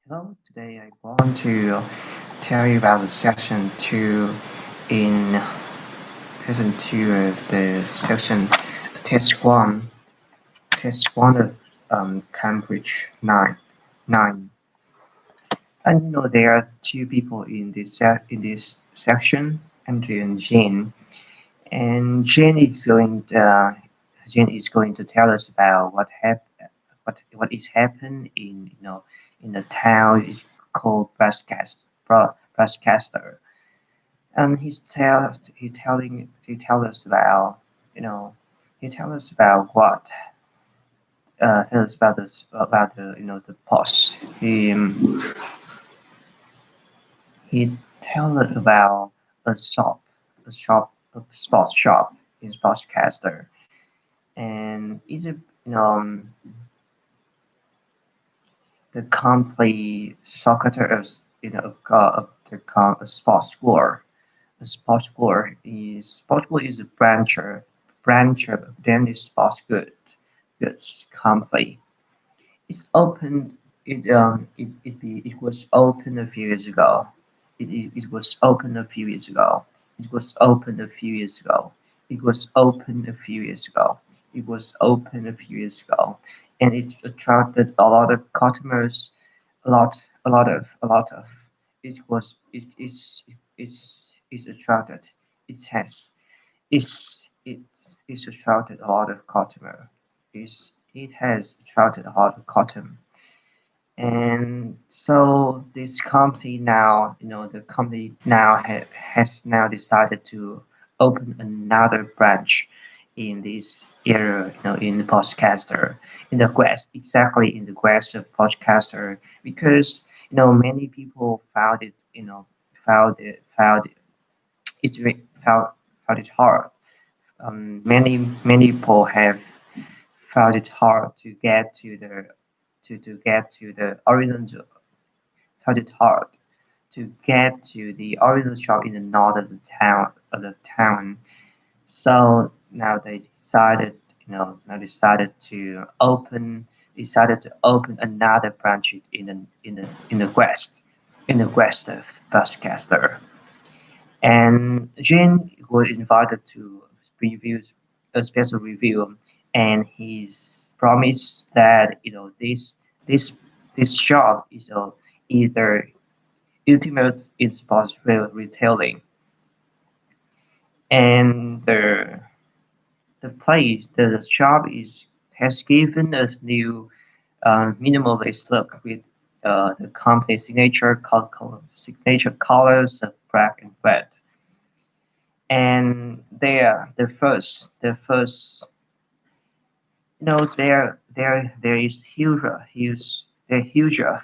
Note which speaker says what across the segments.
Speaker 1: Hello, today I want to tell you about the in section two of the section test one of Cambridge nine. And there are two people in this section, Andrew and Jane. And Jane is going to tell us about what is happened in in the town is called Brascaster, and he tell us about you know he tell us about what tell us about this about the the post. He tell us about a sports shop in Sportscaster, and is it the complete soccer of a sports score. A sports score is a branch of Danish sports goods company. It's opened. It was opened a few years ago. It was opened a few years ago. It was opened a few years ago. It was opened a few years ago. It was opened a few years ago, and it attracted a lot of customers. A lot of. It was. It is. It's attracted. It has. It. It's attracted a lot of customer. It has attracted a lot of customer. And so this company now, the company now has now decided to open another branch in this area, in the podcaster, in the West, exactly in the West of podcaster, because many people found it, it's found it hard. Many people have found it hard to get to get to the original found it hard to get to the original shop in the north of the town. So now they decided, decided to open another branch in the west of Bascaster. And Jane was invited to review a special review, and he's promised that this this shop is either ultimate in sports retailing, and the shop is has given us new minimalist look with the company signature colors of black and red. And the first there is huge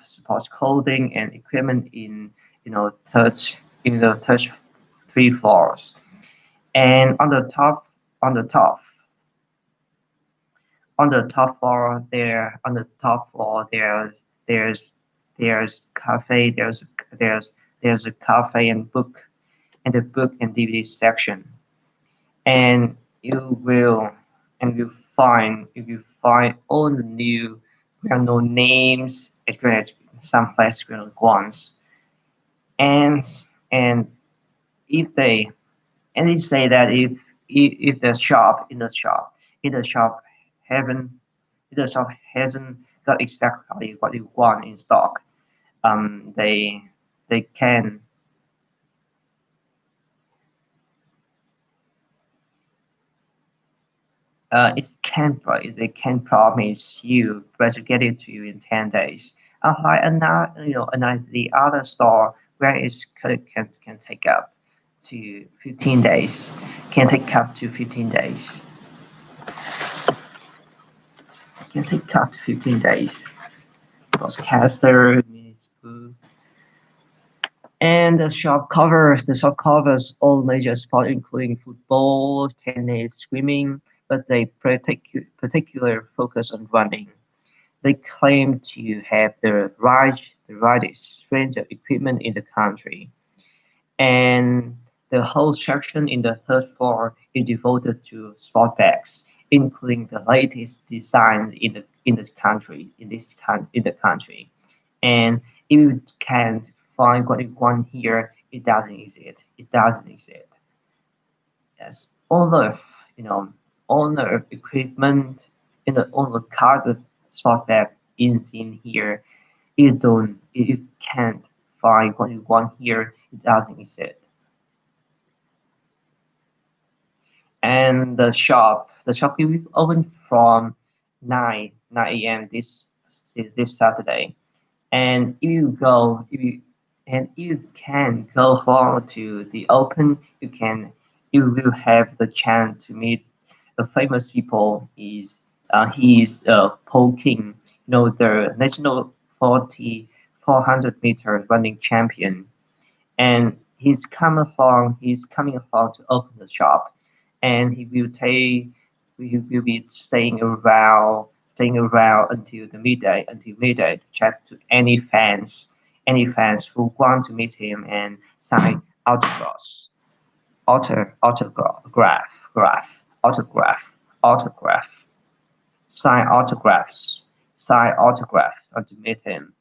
Speaker 1: sports clothing and equipment in third in the third three floors, and on the top on the top floor there's there's cafe there's a cafe and the book and DVD section, and you will you find all the new well-known names as well as some classical ones, and and if they they say that if the shop in the shop haven't if the shop hasn't got exactly what you want in stock, they can they can promise you but to get it to you in 10 days. Unlike another unlike the other store where can take up to 15 days, can take up to 15 days, can take up to 15 days. Broadcaster, minutes, and the shop covers all major sports including football, tennis, swimming, but they particular focus on running. They claim to have the widest range of equipment in the country, and the whole section in the third floor is devoted to sport bags, including the latest designs in the country in the country, and If you can't find what you want here, it doesn't exist. It doesn't exist. Yes, all the you know all the equipment in the all the cars spot that is in here. You can't find what you want here. It doesn't exist. And the shop will be open from 9 a.m. this Saturday. And if you can go forward to the open, you will have the chance to meet the famous people. He is Paul King, the national 400 meter running champion, and he's coming along to open the shop, and he will be staying around until midday to chat to any fans who want to meet him and sign autographs autograph autograph sign autographs sign autograph to meet him,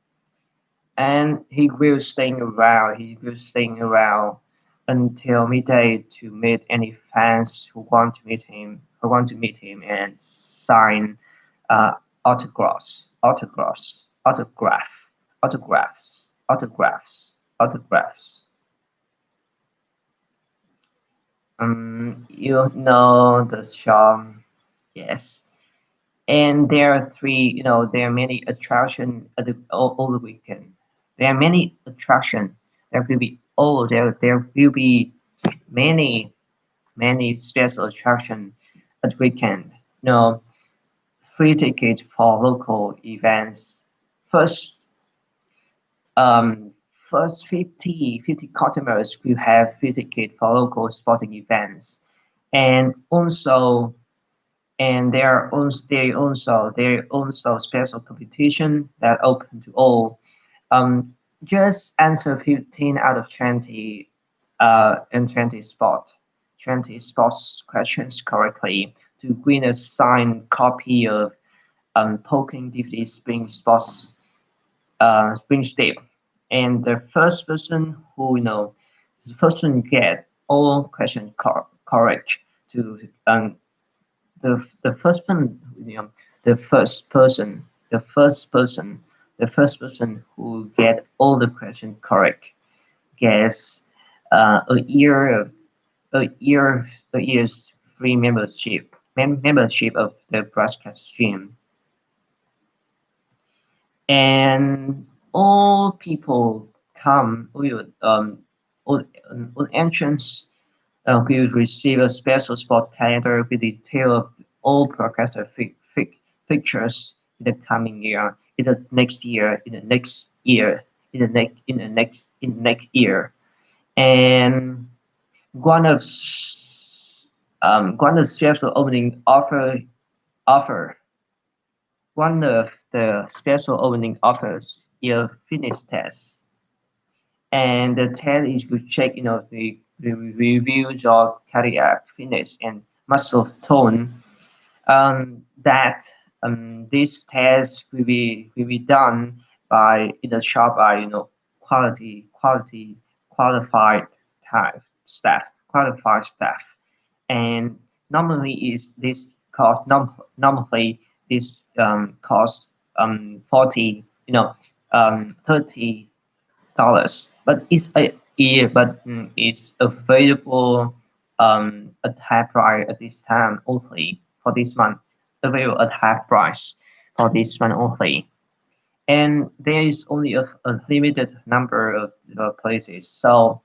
Speaker 1: and he will staying around until midday to meet any fans who want to meet him and sign uh, autographs. You know the shop, yes. And there are many attractions at all the weekend. There are many attractions. There will be many special attractions at weekend. Free ticket for local events. First, um, first 50 customers will have free ticket for local sporting events, and also and there are also special competition that open to all. Um, just answer 15 out of 20 and 20 sports questions correctly to win a signed copy of Poking DVD Spring Step. And the first person get all questions correct to the first one, the first person, the first person, the first person who get all the questions correct gets a year's free membership of the broadcast stream, and all people come will all entrance will receive a special spot calendar with detail of all broadcaster fixtures in the coming year, in the next year, in the next year, in the next year. And one of one of special opening offer one of the special opening offers is a fitness test, and the test is to check the review your cardiac fitness and muscle tone. That This test will be done by in the shop by qualified staff, and normally is this cost normally this costs 40 $30, but it's available at half price at this time only for this month. Available at half price for this one only, and there is only a limited number of places. Pla-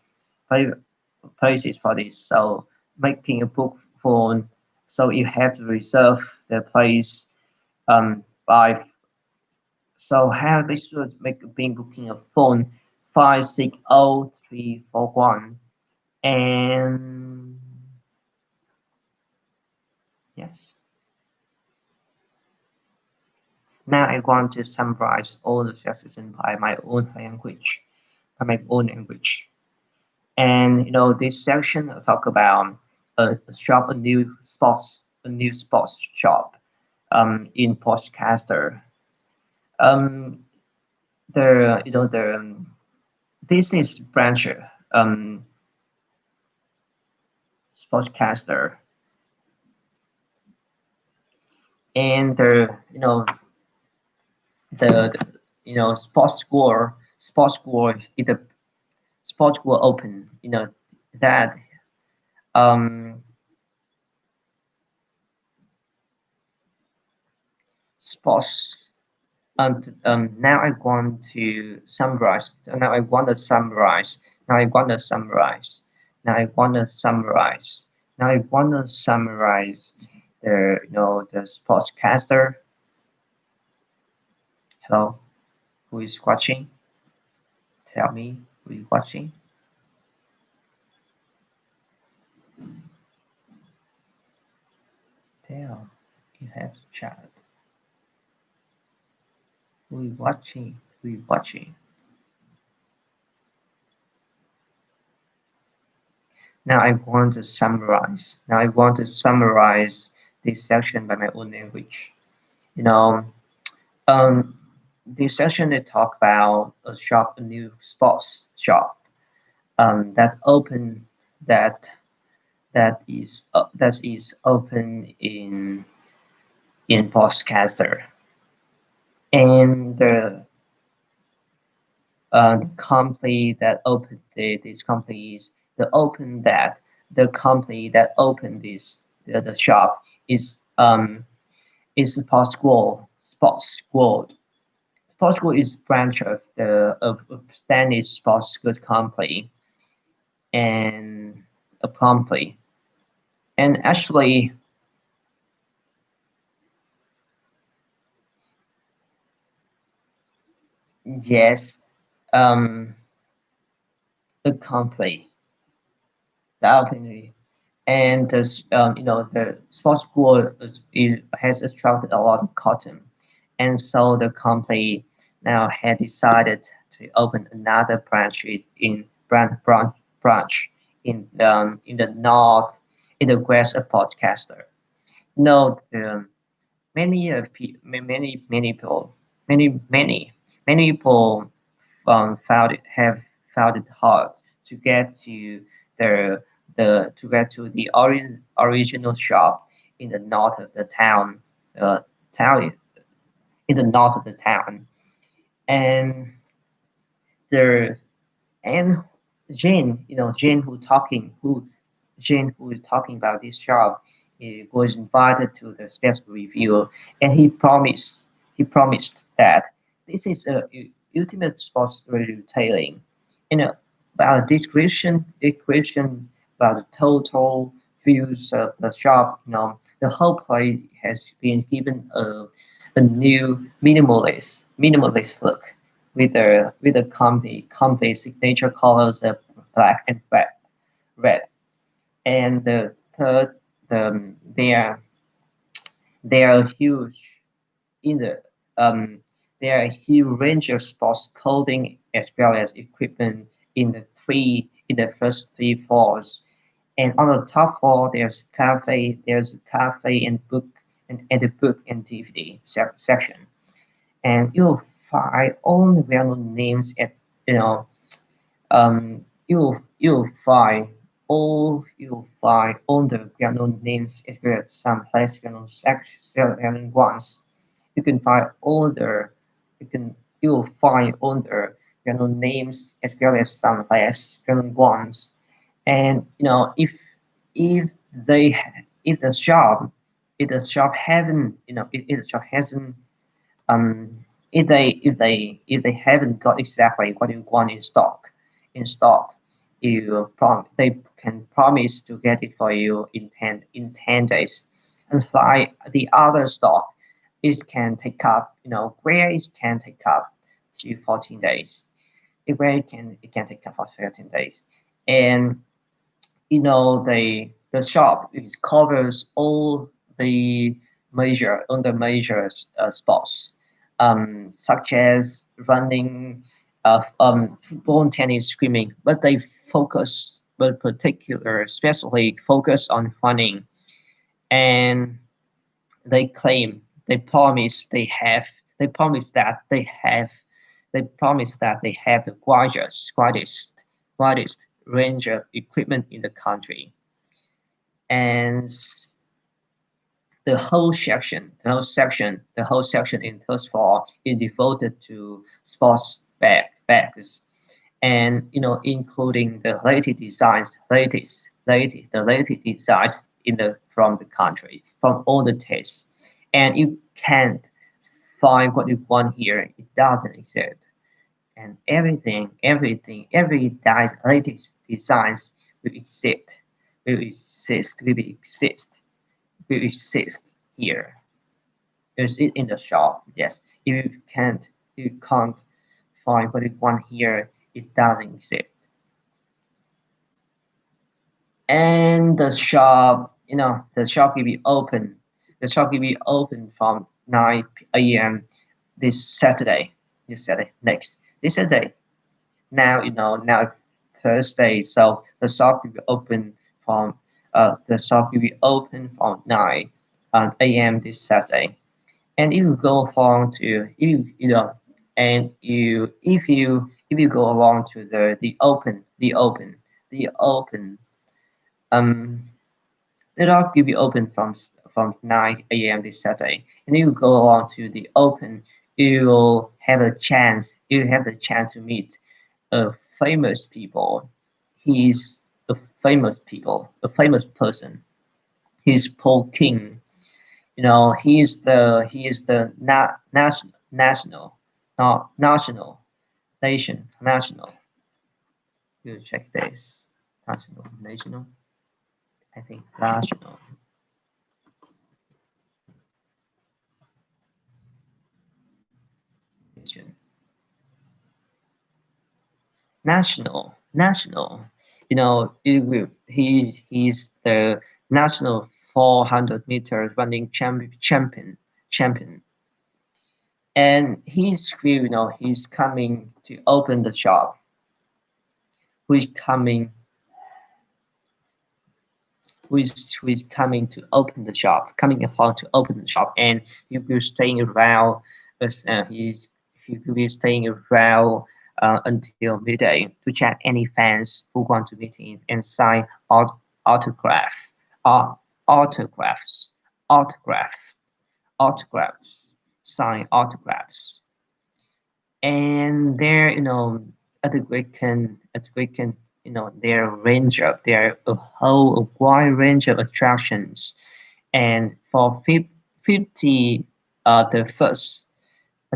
Speaker 1: Places for this. So making a book phone, so you have to reserve the place by. So how they should make a being booking a phone 560341, and yes. Now I want to summarize all the suggestions by my own language. And this section will talk about a new sports shop in Postcaster. Um, the the this is branch um sportscaster and the sports score is the sports score open that um sports now I want to summarize. Now I want to summarize. Now I want to summarize. Now I want to summarize. Now I want to summarize the sportscaster. Hello, who is watching? Tell me who is watching. Tell you have chat. Who is watching? Who is watching? Now I want to summarize. Now I want to summarize this section by my own language. You know, Um, this session they talk about a new sports shop that's open that that is open in Postcaster, and the company that opened this company is the company that opened the shop is Sports World. Sports World. Portugal is branch of Spanish sports good company and a company. And actually, yes, um, the company, the company, and the sports school has attracted a lot of cotton, and so the company now had decided to open another branch branch in the north in the west of Podcaster. No, many people many many people found it have found it hard to get to the to get to the original shop in the north of the uh, town in the north of the town, and there and Jane, Jane who is talking about this job, was invited to the special review, and he promised that this is a ultimate sports retailing. About description about the total views of the shop. The whole place has been given a new minimalist look with the company signature colors of black and red. And the third, they are huge in the um, there are a huge range of sports clothing as well as equipment in the first three floors. And on the top floor, there's a cafe and the book and DVD section. And you'll find all the well-known names at you know you'll find all the well-known names as well as some less well-known ones. You can find all the you can you'll find all the well-known names as well as some less well-known ones. And if they if the shop if the shop haven't if the shop hasn't if they haven't got exactly what you want in stock, they can promise to get it for you in 10 days. And like the other stock, it can take up where it can take up to 14 days. Where it can take up for 13 days, and the shop it covers all the major sports, such as running, football, tennis, swimming, but especially focus on running. And they claim they promise that they have They promise that they have the widest range of equipment in the country, and the whole section in first floor is devoted to sports bags, and including the latest designs in the from the country, from all the tastes, and you can't find what you want here. It doesn't exist, and every latest designs will exist, will exist here. Is it in the shop? Yes. If you can't find what you want here, it doesn't exist. And the shop will be open. The shop will be open from 9 a.m. this Saturday. This Saturday. Now Thursday. So the shop will be open from 9 a.m. this Saturday. And if you go along to if you know and you if you go along to the open um the dock will be open from 9 a.m. this Saturday, and if you go along to the open, you have the chance to meet a famous people. He's a famous person. He's Paul King. He is the national, not national, national. You check this. National. I think national. Nation. National. He's the national 400 meters running champion, and he's coming to open the shop. Who is coming? Who is coming to open the shop? Coming along to open the shop, and he will be staying around. He will be staying around until midday to chat any fans who want to meet him and sign autograph, uh, autographs, autograph, autographs, sign autographs. And there, at the weekend, there are a whole wide range of attractions. And for 50,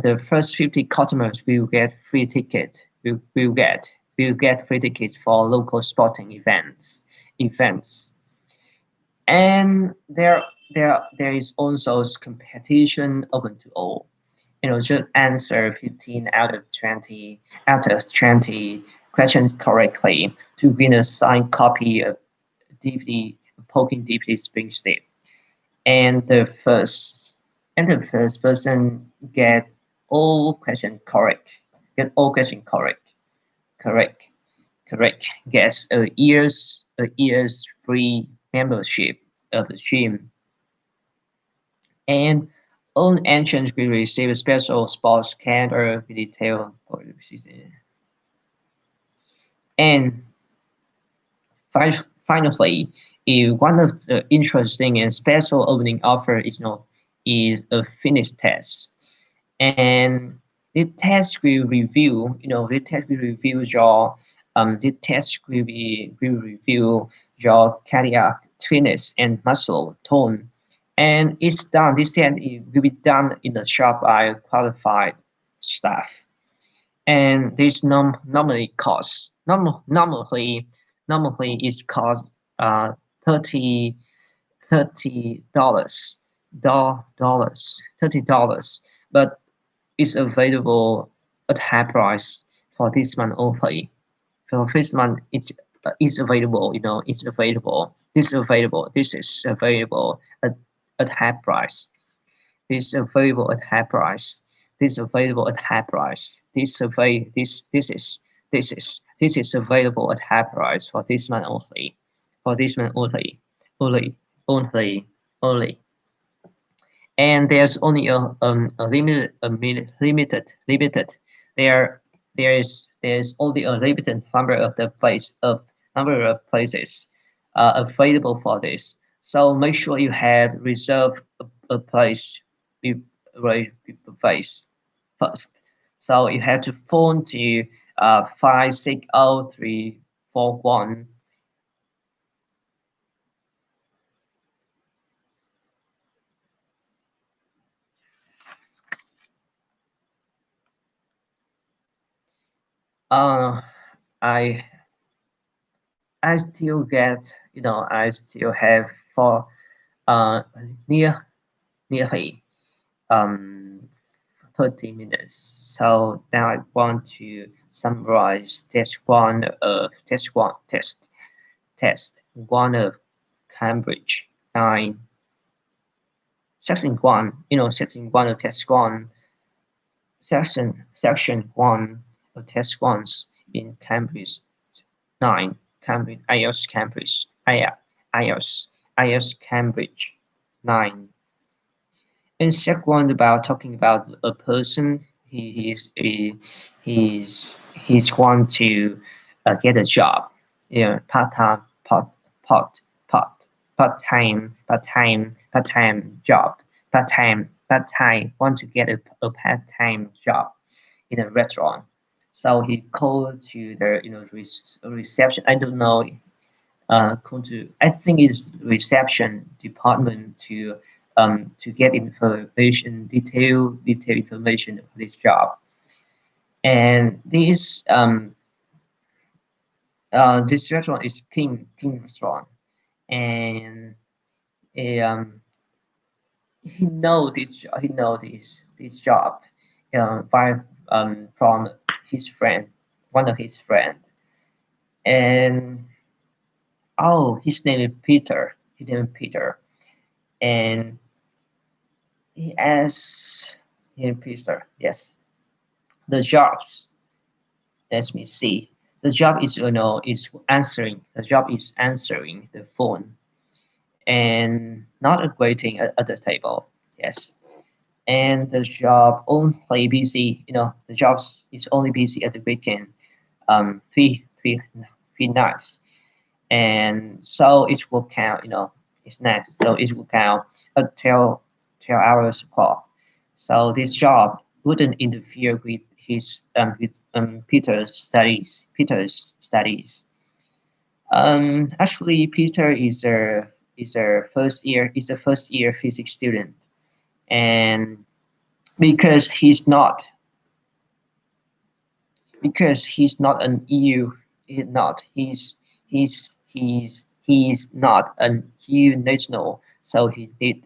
Speaker 1: the first 50 customers will get free ticket. Will get free tickets for local sporting events. And there is also competition open to all. Just answer 15 out of 20 questions correctly to win a signed copy of DVD, Poking Deeply Spring Step. And the first person all questions correct. Get all questions correct. Correct. Correct. Gets a year's free membership of the gym. And all entrants will receive a special sports calendar with detail for the season. And finally, one of the interesting and special opening offer is a fitness test, and the test will review your cardiac fitness and muscle tone, and it's done. This test will be done in the shop by qualified staff, and this normally costs normally it costs 30 $30 $30, but it's available at high price for this month only. For this month, it's available. It's available. This is available at high price. This is available at high price. This is available at high price. This is available at high price for this month only. For this month only. Only. Only. Only. And there's only a limited There there's only a limited number of places available for this. So make sure you have reserved a place be, right, place first. So you have to phone to 560 341. Uh, I I still get, I still have for uh near nearly 30 minutes. So now I want to summarize test one of Cambridge 9 section 1, section 1 of test 1, section 1 of test 1s in Cambridge 9, Cambridge IELTS Cambridge IELTS IELTS Cambridge 9. And second one about talking about a person. He's want to get a job, part time part part part time job, part time want to get a part time job in a restaurant. So he called to the reception. I don't know, come to, I think it's reception department to get information, detail information of this job. And this restaurant is King restaurant, and um, he know this job by from his friend, one of his friend, and oh, his name is Peter. His name is Peter, and he asks him Peter, yes, the jobs. Let me see. The job is is answering. The job is answering the phone and not waiting at the table. Yes, and the job only busy. The job is only busy at the weekend. Three nights, and so it will count. It's next, so it will count at 12 hours clock. So this job wouldn't interfere with his Peter's studies. Actually, Peter is a first year physics student, and because he's not an EU, he's not an EU national, so he need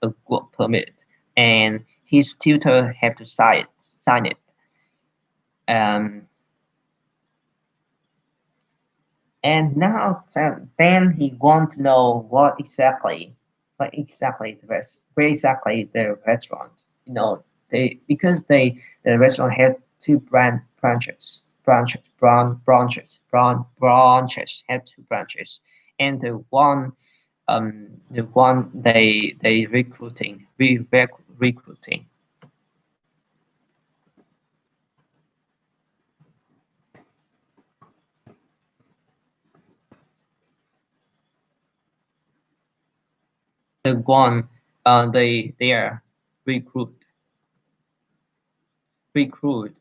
Speaker 1: a work permit, and his tutor have to sign it. Um, and now then he want to know what exactly where exactly the restaurant. They because the restaurant has two branches have two branches, and the one they recruiting the one they are recruit recruit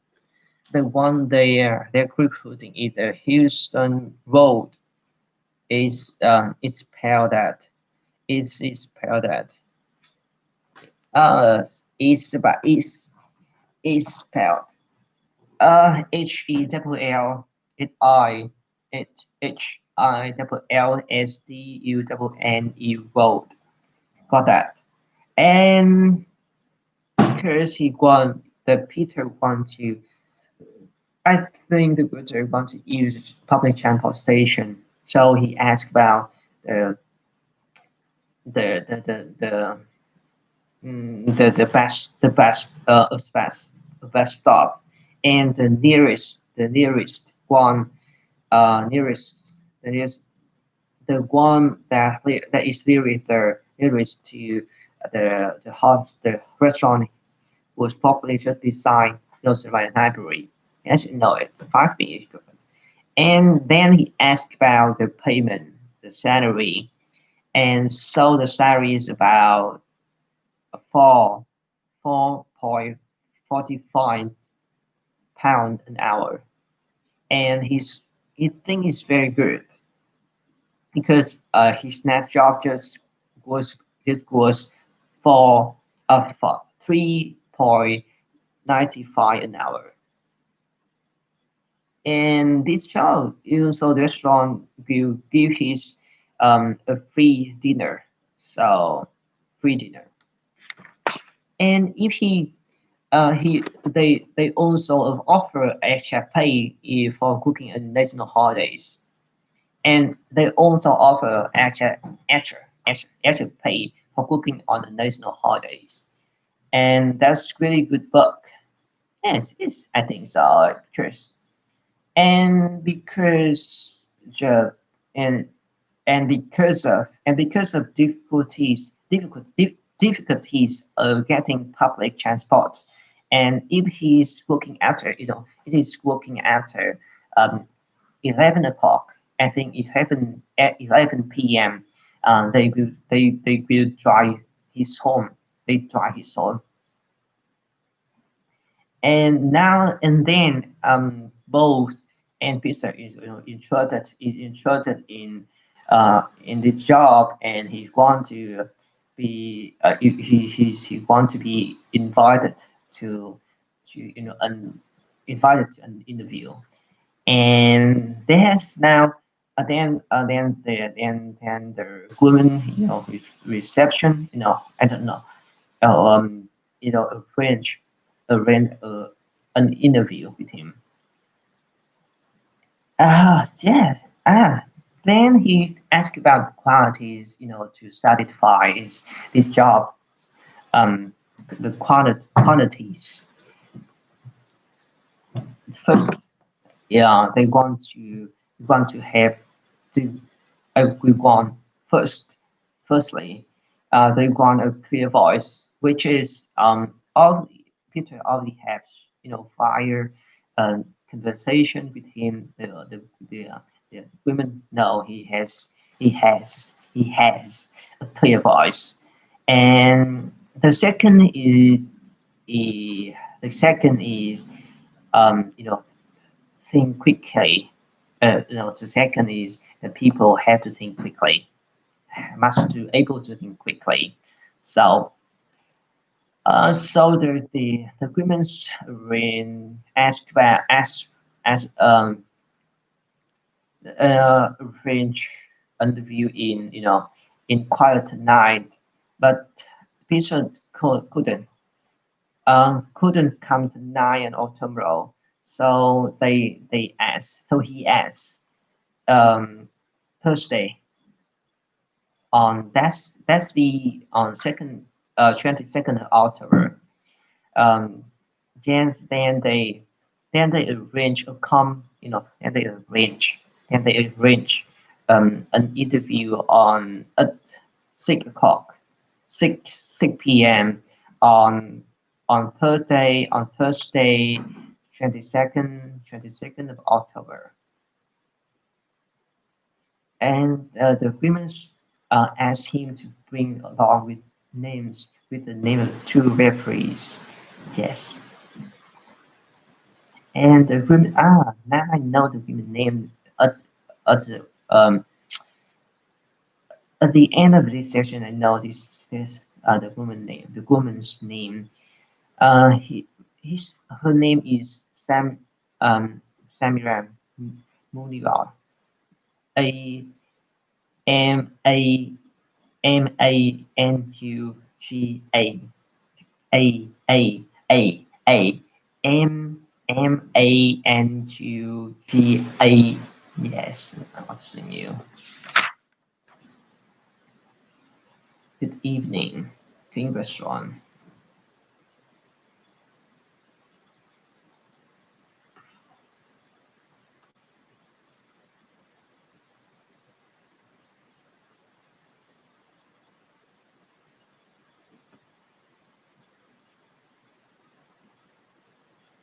Speaker 1: the one they're recruiting is the Houston Road is spelled that is spelled that uh is about is spelled HELL it I it HILLSDUNNE Road. Got that. And because the Peter want to, I think the Peter want to use public transportation, so he asked about the the best stop, and the nearest one nearest the nearest the one that is nearest to the restaurant was populated beside surrounding library. As you know, it's 5 minutes. And then he asked about the payment, the salary, and so the salary is about four 4.45 pound an hour, and he think it's very good because his next job was just was for 3.95 an hour. And this job, so the restaurant will give his a free dinner, so free dinner. And if they also offer extra pay for cooking on national holidays, and they also offer extra pay for cooking on the national holidays, and that's really good work. Yes, it's I think so, Chris. And because the and because of difficulties of getting public transport, and if he's working after it is working after 11 o'clock, I think 11 at 11 p.m. They will drive his home. They drive his home, and now and then both and Peter is interested in this job, and he's want to be he want to be invited to invited to an interview. And there's now then the woman, reception, I don't know, um arrange an interview with him. Yes. Then he asked about the qualities, to satisfy this job. Um, the qualities. First, yeah, they want to have to we want first firstly, they want a clear voice, which is all Peter already has, fire conversation with him. The women know he has a clear voice. And the second is think quickly. The second is that people have to think quickly, must to able to think quickly. So, the women's when asked about as arrange interview in quiet night, but patient couldn't come tonight and or tomorrow. So he asked um, Thursday on that's the on second 22nd of October. Um, then they arrange a com you know then they arrange an interview on at 6 o'clock, 6 p.m. on Thursday 22nd of October. And the women asked him to bring along with the name of two referees. Yes, and the women now I know the women name at at the um at the end of this session. I know the woman's name. He his her name is Samiram Munivar. A Manuga. A Manuga. Yes, continue. Good evening, King Restaurant.